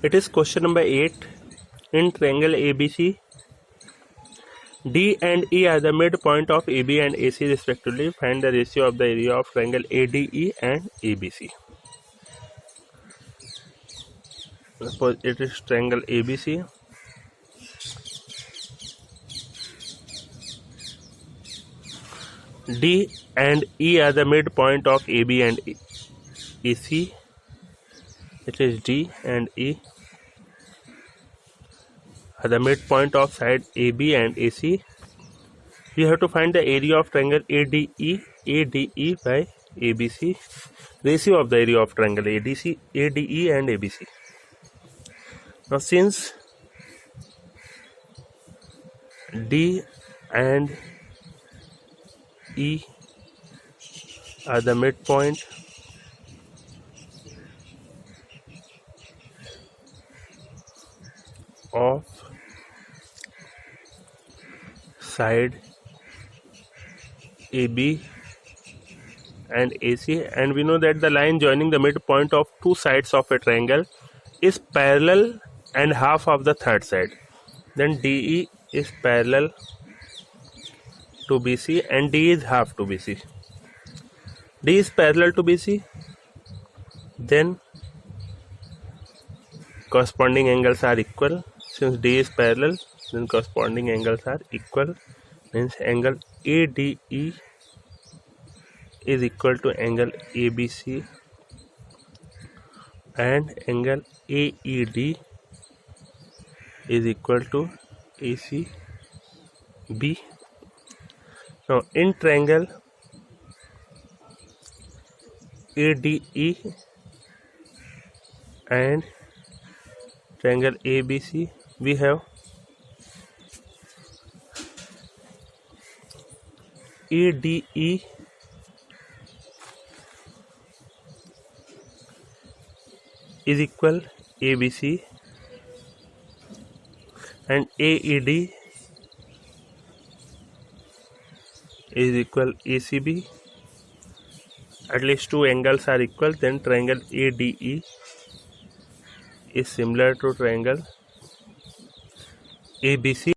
It is question number 8. In triangle ABC, D and E are the midpoint of AB and AC respectively. Find the ratio of the area of triangle ADE and ABC. Suppose it is triangle ABC. D and E are the midpoint of AB and AC. It is D and E are the midpoint of side AB and AC. We have to find the area of triangle ADE by ABC. Ratio of the area of triangle ADE and ABC. Now since D and E are the midpoint of side AB and AC, and we know that the line joining the midpoint of two sides of a triangle is parallel and half of the third side, then DE is parallel to BC and D is half to BC. D is parallel to BC, then corresponding angles are equal. Since D is parallel, then corresponding angles are equal, means angle ADE is equal to angle ABC and angle AED is equal to ACB. Now in triangle ADE and triangle ABC, we have ADE is equal ABC and AED is equal ACB. At least two angles are equal, then triangle ADE is similar to triangle ABC.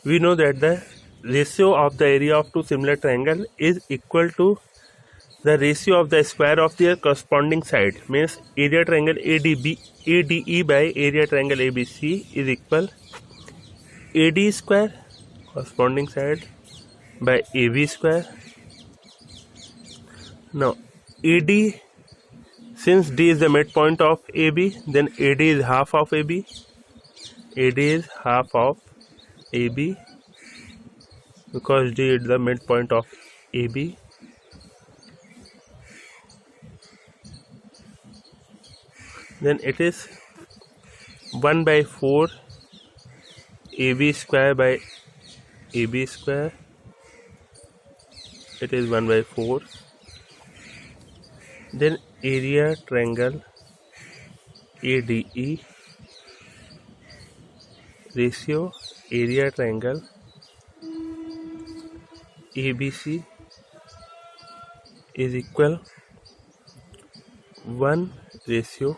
We know that the ratio of the area of two similar triangles is equal to the ratio of the square of their corresponding side, means area triangle ADE by area triangle ABC is equal AD square corresponding side by AB square. Now AD, since D is the midpoint of AB, then AD is half of AB. AD is half of AB because D is the midpoint of AB. Then it is 1 by 4 AB square by AB square. It is 1 by 4. Then area triangle ADE ratio area triangle ABC is equal 1:4.